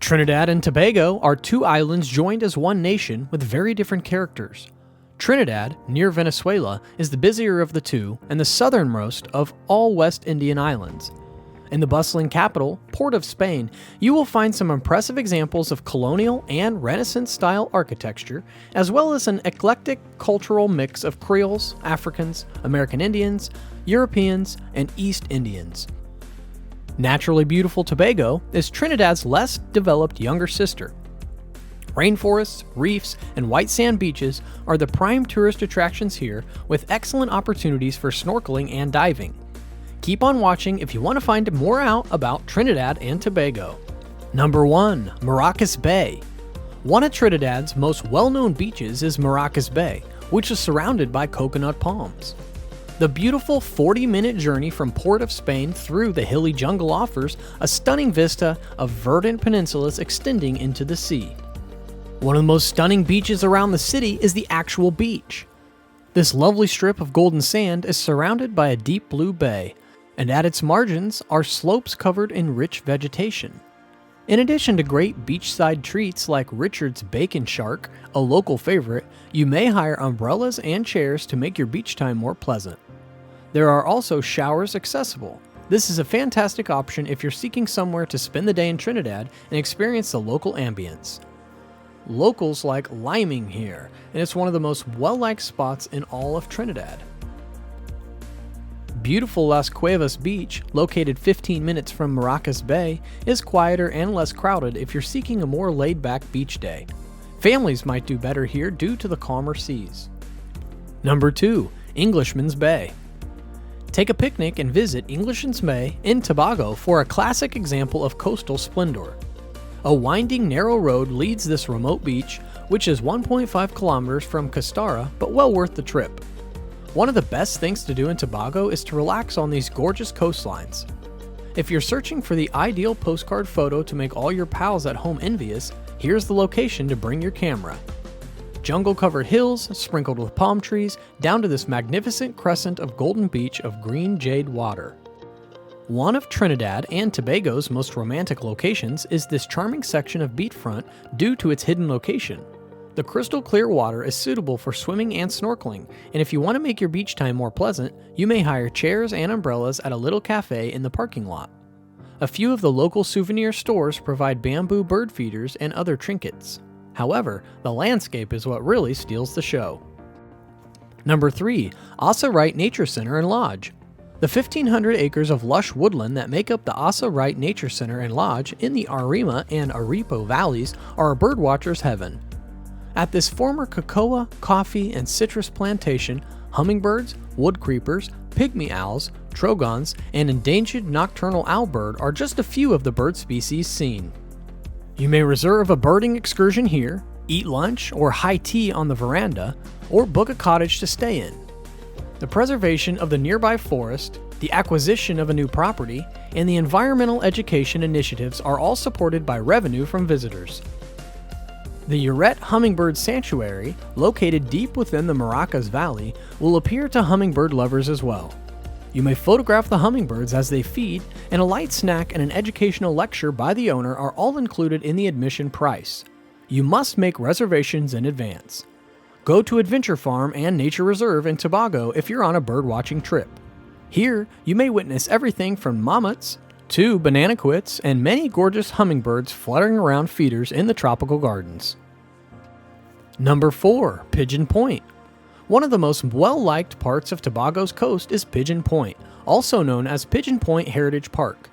Trinidad and Tobago are two islands joined as one nation with very different characters. Trinidad, near Venezuela, is the busier of the two and the southernmost of all West Indian islands. In the bustling capital, Port of Spain, you will find some impressive examples of colonial and Renaissance-style architecture, as well as an eclectic cultural mix of Creoles, Africans, American Indians, Europeans, and East Indians. Naturally beautiful Tobago is Trinidad's less developed younger sister. Rainforests, reefs, and white sand beaches are the prime tourist attractions here, with excellent opportunities for snorkeling and diving. Keep on watching if you want to find more out about Trinidad and Tobago. Number 1. Maracas Bay. One of Trinidad's most well-known beaches is Maracas Bay, which is surrounded by coconut palms. The beautiful 40-minute journey from Port of Spain through the hilly jungle offers a stunning vista of verdant peninsulas extending into the sea. One of the most stunning beaches around the city is the actual beach. This lovely strip of golden sand is surrounded by a deep blue bay, and at its margins are slopes covered in rich vegetation. In addition to great beachside treats like Richard's Bacon Shark, a local favorite, you may hire umbrellas and chairs to make your beach time more pleasant. There are also showers accessible. This is a fantastic option if you're seeking somewhere to spend the day in Trinidad and experience the local ambience. Locals like liming here, and it's one of the most well-liked spots in all of Trinidad. Beautiful Las Cuevas Beach, located 15 minutes from Maracas Bay, is quieter and less crowded if you're seeking a more laid-back beach day. Families might do better here due to the calmer seas. Number 2. Englishmans Bay. Take a picnic and visit Englishmans Bay in Tobago for a classic example of coastal splendor. A winding, narrow road leads this remote beach, which is 1.5 kilometers from Castara, but well worth the trip. One of the best things to do in Tobago is to relax on these gorgeous coastlines. If you're searching for the ideal postcard photo to make all your pals at home envious, here's the location to bring your camera. Jungle-covered hills, sprinkled with palm trees, down to this magnificent crescent of golden beach of green jade water. One of Trinidad and Tobago's most romantic locations is this charming section of beachfront due to its hidden location. The crystal clear water is suitable for swimming and snorkeling, and if you want to make your beach time more pleasant, you may hire chairs and umbrellas at a little cafe in the parking lot. A few of the local souvenir stores provide bamboo bird feeders and other trinkets. However, the landscape is what really steals the show. Number 3. Asa Wright Nature Center and Lodge. The 1,500 acres of lush woodland that make up the Asa Wright Nature Center and Lodge in the Arima and Aripo valleys are a birdwatcher's heaven. At this former cocoa, coffee, and citrus plantation, hummingbirds, wood creepers, pygmy owls, trogons, and endangered nocturnal owlbird are just a few of the bird species seen. You may reserve a birding excursion here, eat lunch or high tea on the veranda, or book a cottage to stay in. The preservation of the nearby forest, the acquisition of a new property, and the environmental education initiatives are all supported by revenue from visitors. The Uret Hummingbird Sanctuary, located deep within the Maracas Valley, will appeal to hummingbird lovers as well. You may photograph the hummingbirds as they feed, and a light snack and an educational lecture by the owner are all included in the admission price. You must make reservations in advance. Go to Adventure Farm and Nature Reserve in Tobago if you're on a birdwatching trip. Here, you may witness everything from mammoths to bananaquits and many gorgeous hummingbirds fluttering around feeders in the tropical gardens. Number 4. Pigeon Point. One of the most well-liked parts of Tobago's coast is Pigeon Point, also known as Pigeon Point Heritage Park.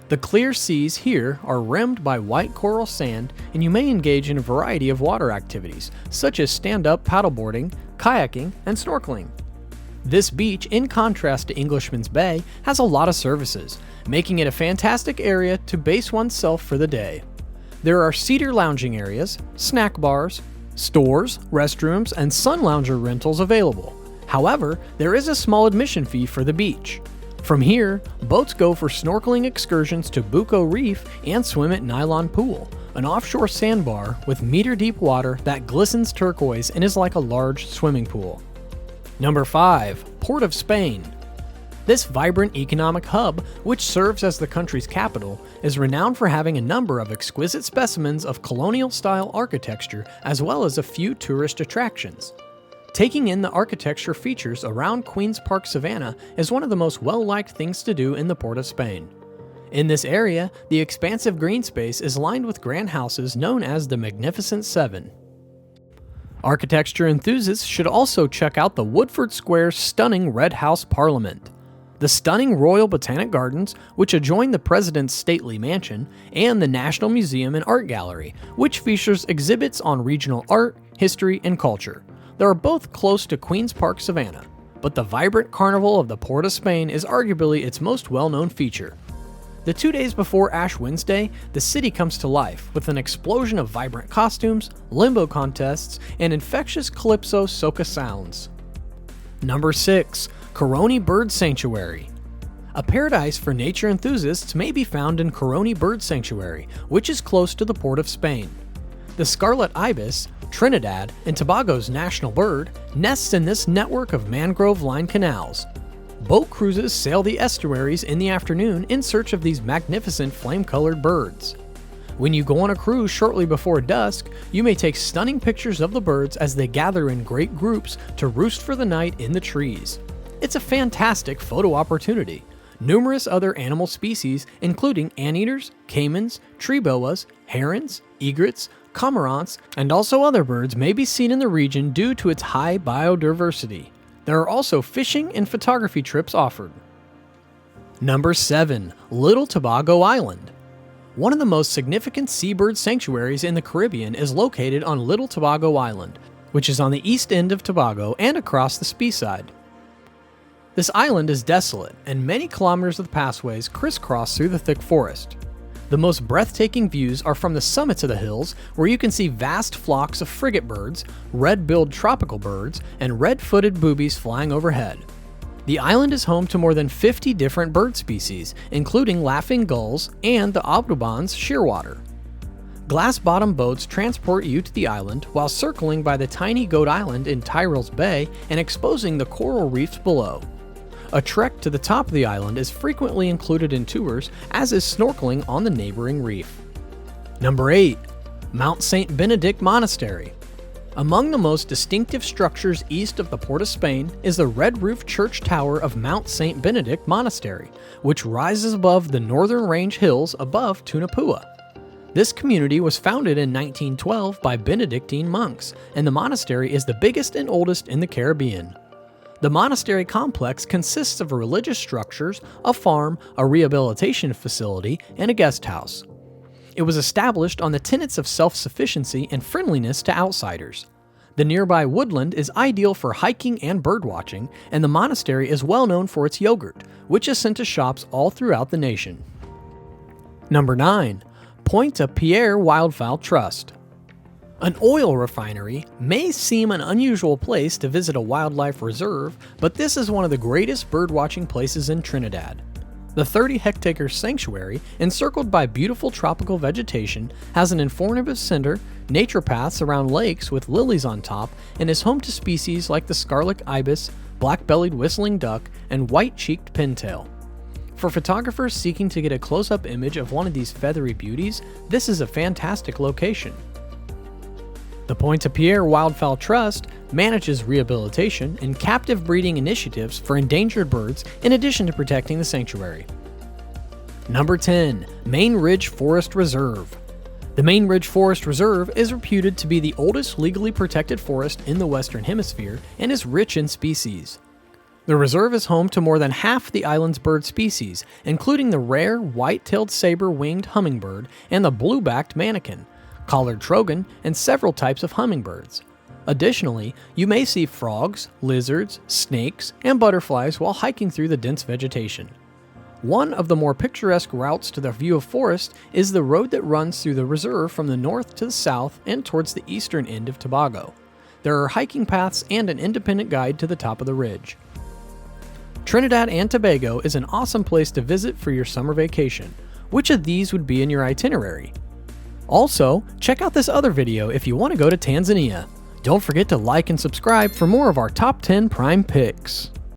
The clear seas here are rimmed by white coral sand, and you may engage in a variety of water activities, such as stand-up paddleboarding, kayaking, and snorkeling. This beach, in contrast to Englishmans Bay, has a lot of services, making it a fantastic area to base oneself for the day. There are cedar lounging areas, snack bars, stores, restrooms, and sun lounger rentals available. However, there is a small admission fee for the beach. From here, boats go for snorkeling excursions to Bucco Reef and swim at Nylon Pool, an offshore sandbar with meter-deep water that glistens turquoise and is like a large swimming pool. Number 5. Port of Spain. This vibrant economic hub, which serves as the country's capital, is renowned for having a number of exquisite specimens of colonial-style architecture as well as a few tourist attractions. Taking in the architecture features around Queen's Park Savannah is one of the most well-liked things to do in the Port of Spain. In this area, the expansive green space is lined with grand houses known as the Magnificent Seven. Architecture enthusiasts should also check out the Woodford Square's stunning Red House Parliament, the stunning Royal Botanic Gardens, which adjoin the President's stately mansion, and the National Museum and Art Gallery, which features exhibits on regional art, history, and culture. They are both close to Queen's Park Savannah, but the vibrant carnival of the Port of Spain is arguably its most well-known feature. The 2 days before Ash Wednesday, the city comes to life with an explosion of vibrant costumes, limbo contests, and infectious calypso soca sounds. Number 6. Caroni Bird Sanctuary. A paradise for nature enthusiasts may be found in Caroni Bird Sanctuary, which is close to the Port of Spain. The scarlet ibis, Trinidad and Tobago's national bird, nests in this network of mangrove-lined canals. Boat cruises sail the estuaries in the afternoon in search of these magnificent flame-colored birds. When you go on a cruise shortly before dusk, you may take stunning pictures of the birds as they gather in great groups to roost for the night in the trees. It's a fantastic photo opportunity. Numerous other animal species, including anteaters, caimans, tree boas, herons, egrets, cormorants, and also other birds may be seen in the region due to its high biodiversity. There are also fishing and photography trips offered. Number 7. Little Tobago Island. One of the most significant seabird sanctuaries in the Caribbean is located on Little Tobago Island, which is on the east end of Tobago and across the Speyside. This island is desolate, and many kilometers of pathways crisscross through the thick forest. The most breathtaking views are from the summits of the hills, where you can see vast flocks of frigate birds, red-billed tropical birds, and red-footed boobies flying overhead. The island is home to more than 50 different bird species, including laughing gulls and the Audubon's shearwater. Glass-bottom boats transport you to the island while circling by the tiny Goat Island in Tyrrell's Bay and exposing the coral reefs below. A trek to the top of the island is frequently included in tours, as is snorkeling on the neighboring reef. Number 8. Mount St. Benedict Monastery. Among the most distinctive structures east of the Port of Spain is the red-roofed church tower of Mount St. Benedict Monastery, which rises above the northern range hills above Tunapua. This community was founded in 1912 by Benedictine monks, and the monastery is the biggest and oldest in the Caribbean. The monastery complex consists of religious structures, a farm, a rehabilitation facility, and a guest house. It was established on the tenets of self-sufficiency and friendliness to outsiders. The nearby woodland is ideal for hiking and birdwatching, and the monastery is well known for its yogurt, which is sent to shops all throughout the nation. Number 9. Pointe-à-Pierre Wildfowl Trust. An oil refinery may seem an unusual place to visit a wildlife reserve, but this is one of the greatest birdwatching places in Trinidad. The 30-hectare sanctuary, encircled by beautiful tropical vegetation, has an informative center, nature paths around lakes with lilies on top, and is home to species like the scarlet ibis, black-bellied whistling duck, and white-cheeked pintail. For photographers seeking to get a close-up image of one of these feathery beauties, this is a fantastic location. The Pointe-à-Pierre Wildfowl Trust manages rehabilitation and captive breeding initiatives for endangered birds in addition to protecting the sanctuary. Number 10. Main Ridge Forest Reserve. The Main Ridge Forest Reserve is reputed to be the oldest legally protected forest in the Western Hemisphere and is rich in species. The reserve is home to more than half the island's bird species, including the rare white-tailed saber-winged hummingbird and the blue-backed manakin, collared trogon, and several types of hummingbirds. Additionally, you may see frogs, lizards, snakes, and butterflies while hiking through the dense vegetation. One of the more picturesque routes to the view of forest is the road that runs through the reserve from the north to the south and towards the eastern end of Tobago. There are hiking paths and an independent guide to the top of the ridge. Trinidad and Tobago is an awesome place to visit for your summer vacation. Which of these would be in your itinerary? Also, check out this other video if you want to go to Tanzania. Don't forget to like and subscribe for more of our top 10 prime picks.